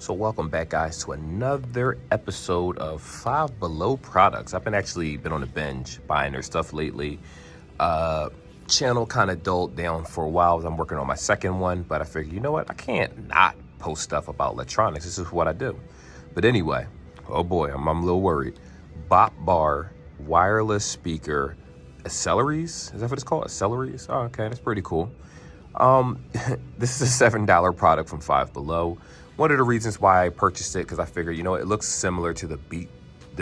So welcome back, guys, to another episode of Five Below products. I've been on a binge buying their stuff lately. Channel kind of dulled down for a while as I'm working on my second one, but I figured, you know what? I can't not post stuff about electronics. This is what I do. But anyway, oh boy, I'm a little worried. BopBar wireless speaker, Acellories. Is that what it's called? Acellories? Oh, okay, that's pretty cool. This is a $7 product from Five Below. One of the reasons why I purchased it, because I figured, you know, it looks similar to the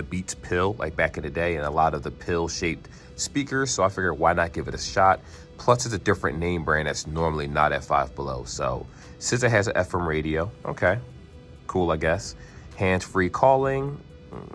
Beats pill, like back in the day, and a lot of the pill-shaped speakers. So I figured, why not give it a shot? Plus, it's a different name brand that's normally not at Five Below. So since it has an FM radio, okay, cool, I guess. Hands-free calling,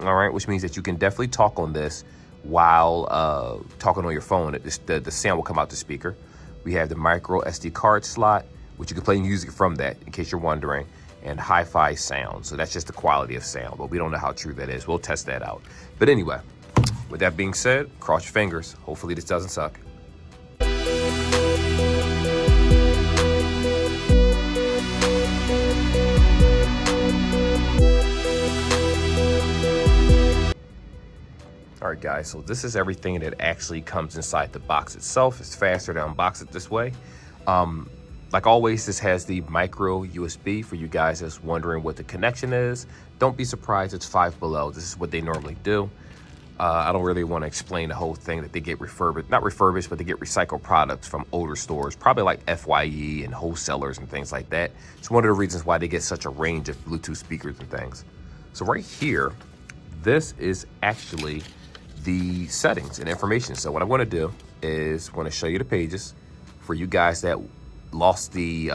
all right, which means that you can definitely talk on this while talking on your phone. The sound will come out the speaker. We have the micro SD card slot, which you can play music from that, in case you're wondering, and hi-fi sound. So that's just the quality of sound, but we don't know how true that is. We'll test that out. But anyway, with that being said, cross your fingers. Hopefully this doesn't suck. All right, guys, so this is everything that actually comes inside the box itself. It's faster to unbox it this way. Like always, this has the micro USB for you guys that's wondering what the connection is. Don't be surprised, it's Five Below. This is what they normally do. I don't really want to explain the whole thing that they get not refurbished, but they get recycled products from older stores, probably like FYE and wholesalers and things like that. It's one of the reasons why they get such a range of Bluetooth speakers and things. So right here, this is actually the settings and information. So what I'm going to do is I'm going to show you the pages for you guys that lost the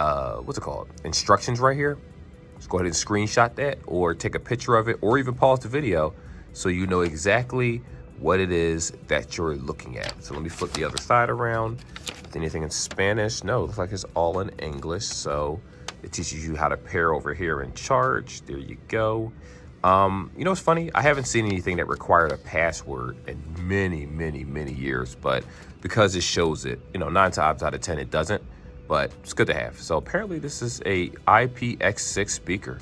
instructions right here. Just go ahead and screenshot that or take a picture of it or even pause the video so you know exactly what it is that you're looking at. So let me flip the other side around. Is anything in Spanish? No, it looks like it's all in English. So it teaches you how to pair over here and charge. There you go. You know, it's funny, I haven't seen anything that required a password in many years, but because it shows it, you know, 9 times out of 10 it doesn't, but it's good to have. So apparently this is a IPX6 speaker.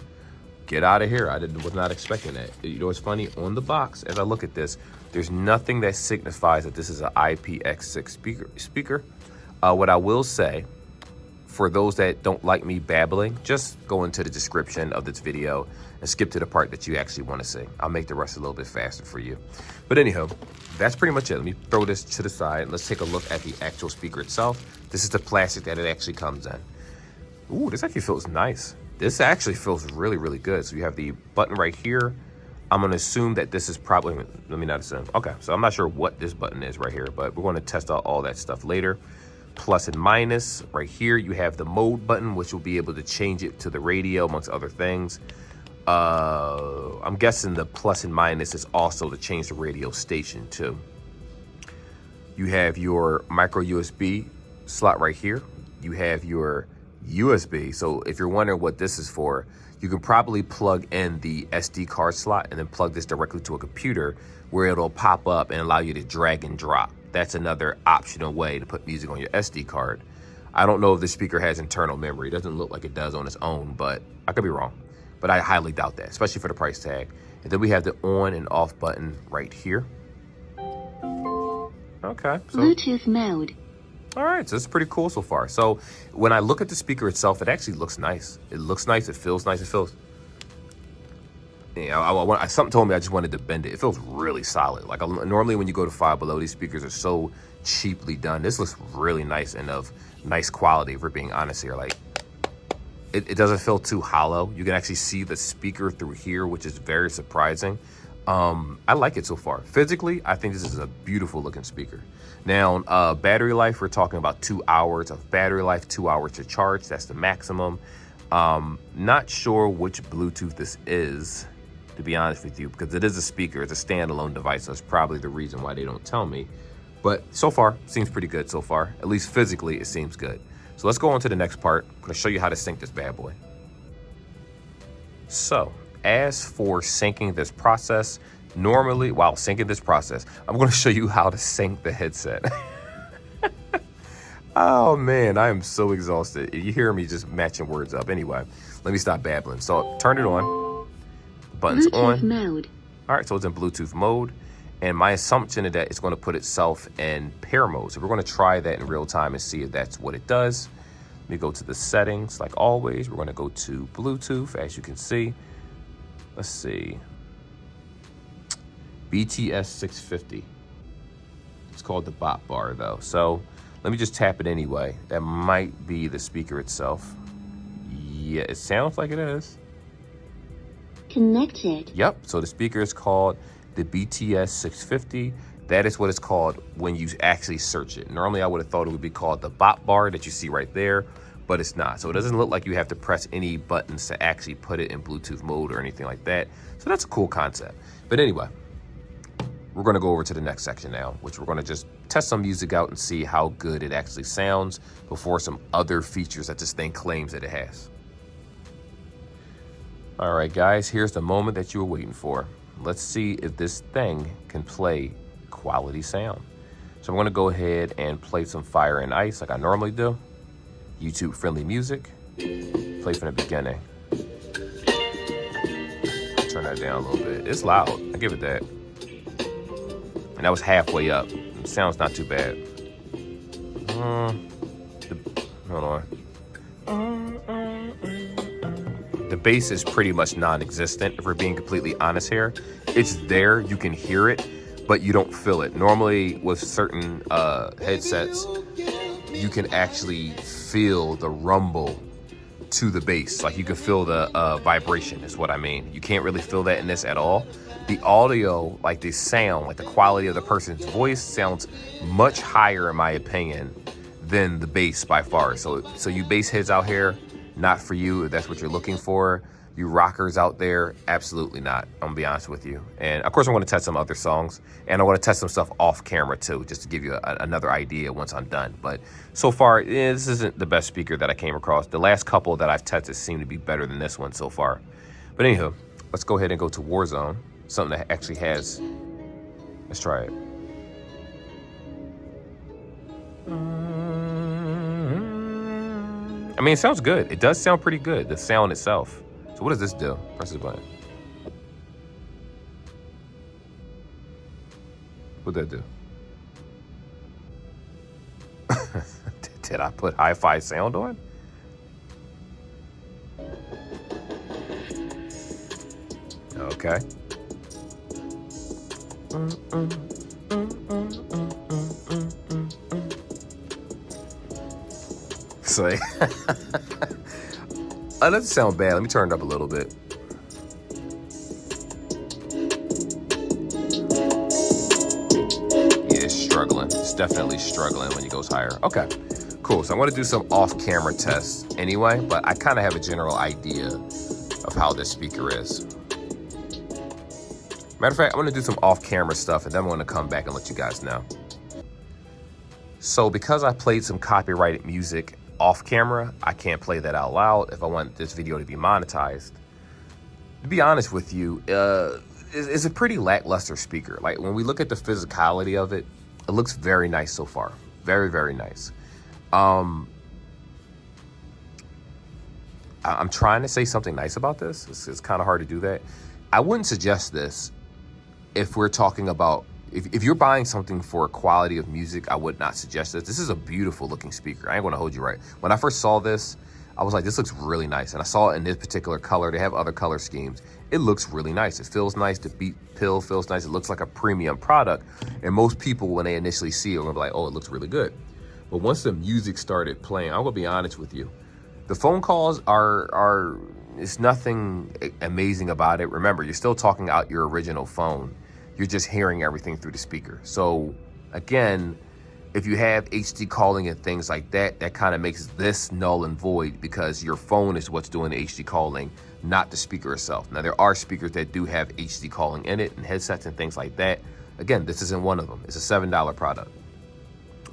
Get out of here. Was not expecting that. You know, it's funny, on the box, as I look at this, there's nothing that signifies that this is an IPX6 speaker. What I will say, for those that don't like me babbling, just go into the description of this video and skip to the part that you actually want to see. I'll make the rest a little bit faster for you. But anyhow, that's pretty much it. Let me throw this to the side. Let's take a look at the actual speaker itself. This is the plastic that it actually comes in. Ooh, this actually feels nice. This actually feels really good. So you have the button right here. I'm going to assume that this is probably, let me not assume. Okay, so I'm not sure what this button is right here, but we're going to test out all that stuff later. Plus and minus. Right here, you have the mode button, which will be able to change it to the radio, amongst other things. I'm guessing the plus and minus is also to change the radio station too. You have your micro USB slot right here. You have your USB. So if you're wondering what this is for, you can probably plug in the SD card slot and then plug this directly to a computer where it'll pop up and allow you to drag and drop. That's another optional way to put music on your SD card. I don't know if the speaker has internal memory. It doesn't look like it does on its own, but I could be wrong. But I highly doubt that, especially for the price tag. And then we have the on and off button right here. Okay. So, Bluetooth mode. All right, so it's pretty cool so far. So when I look at the speaker itself, it actually looks nice. It looks nice. It feels nice. It feels. Yeah, something told me I just wanted to bend it. It feels really solid. Like normally when you go to Five Below, these speakers are so cheaply done. This looks really nice and of nice quality, if we're being honest here. Like it doesn't feel too hollow. You can actually see the speaker through here, which is very surprising. I like it so far. Physically, I think this is a beautiful looking speaker. Now, battery life, we're talking about 2 hours of battery life, 2 hours to charge. That's the maximum. Not sure which Bluetooth this is, to be honest with you, because it is a speaker. It's a standalone device. So that's probably the reason why they don't tell me. But so far, seems pretty good so far. At least physically, it seems good. So let's go on to the next part. I'm going to show you how to sync this bad boy. So as for syncing this process, normally, while syncing this process, I'm going to show you how to sync the headset. Oh man, I am so exhausted. You hear me just matching words up. Anyway, let me stop babbling. So turn it on. Button's Bluetooth on. mode. All right, so it's in Bluetooth mode. And my assumption is that it's going to put itself in pair mode. So we're going to try that in real time and see if that's what it does. Let me go to the settings. Like always, we're going to go to Bluetooth, as you can see. Let's see. BTS 650. It's called the BopBar though. So let me just tap it anyway. That might be the speaker itself. Yeah, it sounds like it is. Connected. Yep, so the speaker is called the BTS 650. That is what it's called when you actually search it. Normally I would have thought it would be called the BopBar that you see right there, but it's not. So it doesn't look like you have to press any buttons to actually put it in Bluetooth mode or anything like that. So that's a cool concept. But anyway, we're gonna go over to the next section now, which we're gonna just test some music out and see how good it actually sounds before some other features that this thing claims that it has. All right, guys, here's the moment that you were waiting for. Let's see if this thing can play quality sound. So I'm gonna go ahead and play some Fire and Ice like I normally do. YouTube friendly music. Play from the beginning. Turn that down a little bit. It's loud, I give it that. And that was halfway up. It sounds not too bad. Hold on. The bass is pretty much non-existent, if we're being completely honest here. It's there, you can hear it, but you don't feel it. Normally with certain headsets, you can actually feel the rumble to the bass. Like you can feel the vibration is what I mean. You can't really feel that in this at all. The audio, like the sound, like the quality of the person's voice sounds much higher in my opinion than the bass by far. So you bass heads out here, not for you if that's what you're looking for. You rockers out there, absolutely not. I'm gonna be honest with you. And of course I'm gonna test some other songs and I wanna test some stuff off camera too, just to give you another idea once I'm done. But so far, this isn't the best speaker that I came across. The last couple that I've tested seem to be better than this one so far. But anywho, let's go ahead and go to Warzone, something that actually has, let's try it. I mean, it sounds good. It does sound pretty good, the sound itself. So what does this do? Press the button. What'd that do? Did I put hi-fi sound on? Okay. So, that doesn't sound bad. Let me turn it up a little bit. Yeah, it's struggling. It's definitely struggling when it goes higher. Okay, cool. So I'm going to do some off-camera tests anyway, but I kind of have a general idea of how this speaker is. Matter of fact, I'm going to do some off-camera stuff, and then I'm going to come back and let you guys know. So because I played some copyrighted music off camera, I can't play that out loud if I want this video to be monetized. To be honest with you, it's a pretty lackluster speaker. Like when we look at the physicality of it, it looks very nice so far. Very, very nice. I'm trying to say something nice about this. It's kind of hard to do that. I wouldn't suggest this if we're talking about, if you're buying something for quality of music, I would not suggest this. This is a beautiful looking speaker. I ain't gonna hold you right. When I first saw this, I was like, this looks really nice. And I saw it in this particular color. They have other color schemes. It looks really nice. It feels nice. The beat pill feels nice. It looks like a premium product. And most people, when they initially see it, will be like, oh, it looks really good. But once the music started playing, I'm gonna be honest with you. The phone calls are it's nothing amazing about it. Remember, you're still talking out your original phone. You're just hearing everything through the speaker. So again, if you have HD calling and things like that, that kind of makes this null and void because your phone is what's doing the HD calling, not the speaker itself. Now there are speakers that do have HD calling in it and headsets and things like that. Again, this isn't one of them. It's a $7 product.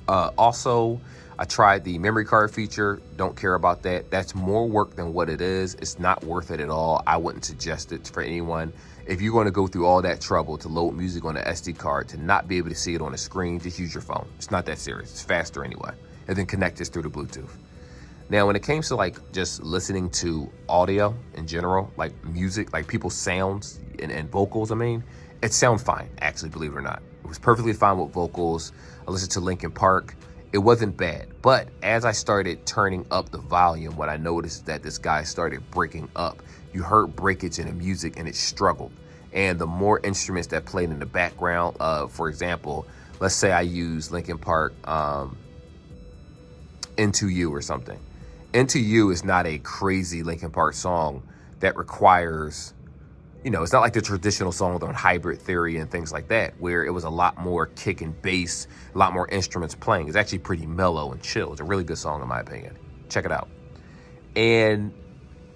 Also, I tried the memory card feature. Don't care about that. That's more work than what it is. It's not worth it at all. I wouldn't suggest it for anyone. If you're going to go through all that trouble to load music on an SD card, to not be able to see it on a screen, just use your phone. It's not that serious. It's faster anyway. and then connect this through the Bluetooth. Now, when it came to like just listening to audio in general, like music, like people's sounds and vocals, I mean, it sounded fine, actually, believe it or not. It was perfectly fine with vocals. I listened to Linkin Park. It wasn't bad. But as I started turning up the volume, what I noticed is that this guy started breaking up. You heard breakage in the music and it struggled. And the more instruments that played in the background, for example, let's say I use Linkin Park Into You or something. Into You is not a crazy Linkin Park song that requires, you know, it's not like the traditional song on Hybrid Theory and things like that, where it was a lot more kick and bass, a lot more instruments playing. It's actually pretty mellow and chill. It's a really good song in my opinion. Check it out. And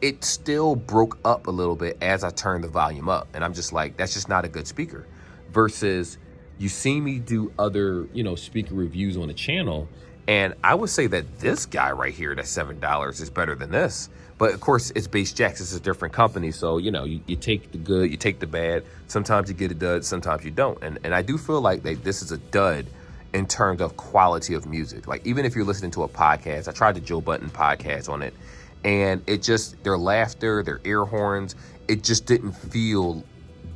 it still broke up a little bit as I turned the volume up. And I'm just like, that's just not a good speaker. Versus you see me do other, you know, speaker reviews on the channel, and I would say that this guy right here, that's $7, is better than this. But of course, it's Bass Jacks. It's a different company. So, you know, you take the good, you take the bad. Sometimes you get a dud, sometimes you don't. And I do feel like this is a dud in terms of quality of music. Like, even if you're listening to a podcast, I tried the Joe Budden podcast on it, and it just, their laughter, their air horns, it just didn't feel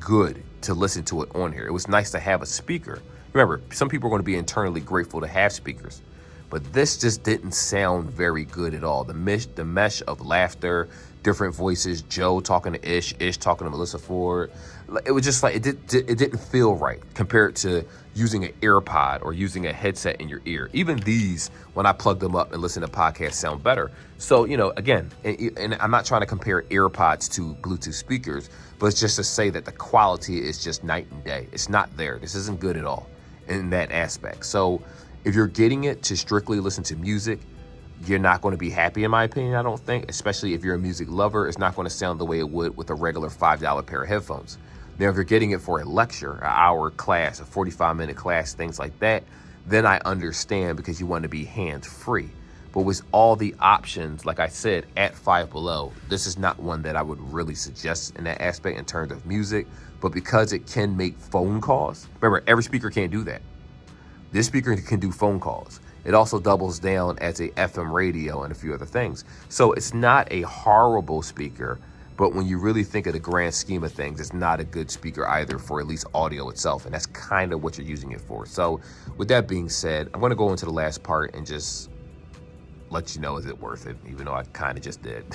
good to listen to it on here. It was nice to have a speaker. Remember, some people are going to be internally grateful to have speakers. But this just didn't sound very good at all. The mesh of laughter, different voices, Joe talking to Ish talking to Melissa Ford. It was just like, it didn't feel right compared to using an AirPod or using a headset in your ear. Even these, when I plug them up and listen to podcasts, sound better. So, you know, again, and I'm not trying to compare AirPods to Bluetooth speakers, but it's just to say that the quality is just night and day. It's not there. This isn't good at all in that aspect. So if you're getting it to strictly listen to music, you're not going to be happy, in my opinion, I don't think. Especially if you're a music lover, it's not going to sound the way it would with a regular $5 pair of headphones. Now, if you're getting it for a lecture, an hour class, a 45-minute class, things like that, then I understand, because you want to be hands-free. But with all the options, like I said, at Five Below, this is not one that I would really suggest in that aspect in terms of music. But because it can make phone calls, remember, every speaker can't do that. This speaker can do phone calls. It also doubles down as a FM radio and a few other things. So it's not a horrible speaker, but when you really think of the grand scheme of things, it's not a good speaker either for at least audio itself. And that's kind of what you're using it for. So with that being said, I'm going to go into the last part and just let you know, is it worth it? Even though I kind of just did.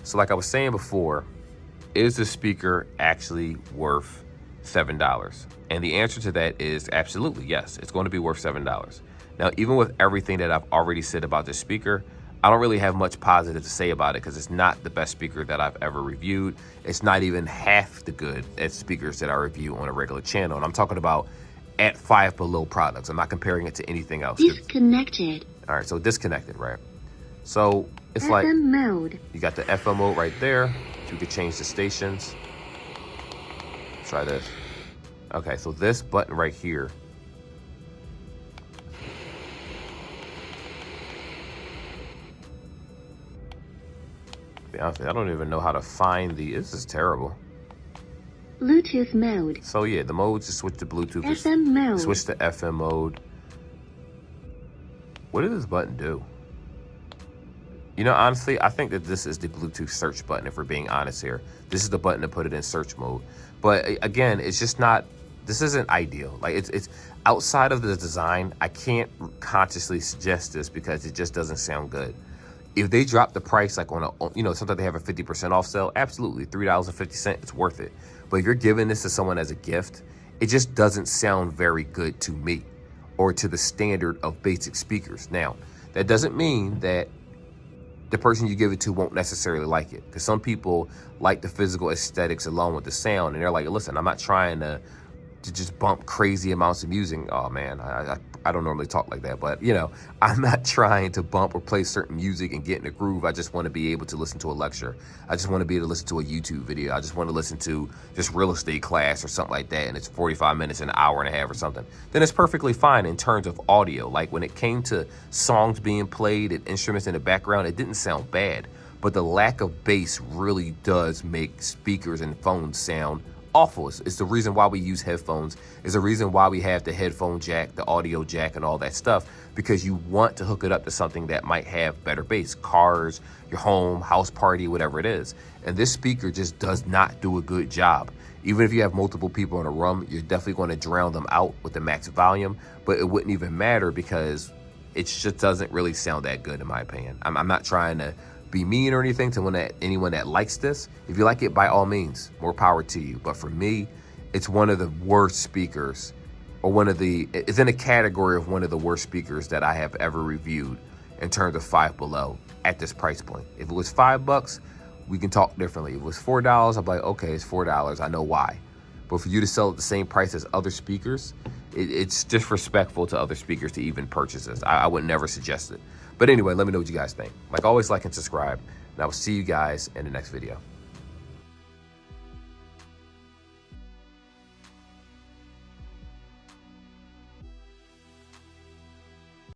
So like I was saying before, is the speaker actually worth $7? And the answer to that is absolutely yes. It's going to be worth $7. Now, even with everything that I've already said about this speaker, I don't really have much positive to say about it, because it's not the best speaker that I've ever reviewed. It's not even half the good as speakers that I review on a regular channel. And I'm talking about at Five Below products. I'm not comparing it to anything else. Disconnected. All right, so disconnected, right? So it's FM like mode. you got the FM mode right there. You could change the stations. Try this. Okay, so this button right here, to be honest with you, I don't even know how to find this is terrible. Bluetooth mode. So yeah, the modes to switch to Bluetooth. FM mode. Switch to FM mode. What does this button do? You know, honestly, I think that this is the Bluetooth search button, if we're being honest here. This is the button to put it in search mode. But again, it's just not, this isn't ideal. Like, it's outside of the design, I can't consciously suggest this because it just doesn't sound good. If they drop the price, like on a, you know, sometimes they have a 50% off sale, absolutely, $3.50, it's worth it. But if you're giving this to someone as a gift, it just doesn't sound very good to me or to the standard of basic speakers. Now, that doesn't mean that the person you give it to won't necessarily like it, because some people like the physical aesthetics along with the sound, and they're like, listen, I'm not trying to just bump crazy amounts of music. Oh man, I don't normally talk like that, but you know, I'm not trying to bump or play certain music and get in a groove. I just want to be able to listen to a lecture. I just want to be able to listen to a YouTube video. I just want to listen to just real estate class or something like that, and it's 45 minutes, an hour and a half or something. Then it's perfectly fine in terms of audio. Like when it came to songs being played and instruments in the background, it didn't sound bad, but the lack of bass really does make speakers and phones sound awful. It's the reason why we use headphones. It's the reason why we have the headphone jack, the audio jack, and all that stuff, because you want to hook it up to something that might have better bass. Cars, your home, house party, whatever it is. And this speaker just does not do a good job. Even if you have multiple people in a room, you're definitely going to drown them out with the max volume, but it wouldn't even matter because it just doesn't really sound that good in my opinion. I'm not trying to be mean or anything to anyone that likes this. If you like it, by all means, more power to you. But for me, it's one of the worst speakers, or it's in a category of one of the worst speakers that I have ever reviewed in terms of Five Below at this price point. If it was $5, we can talk differently. If it was $4, I'm like, okay, it's $4. I know why. But for you to sell at the same price as other speakers, it's disrespectful to other speakers to even purchase this. I would never suggest it. But anyway, let me know what you guys think. Like always, like and subscribe, and I will see you guys in the next video.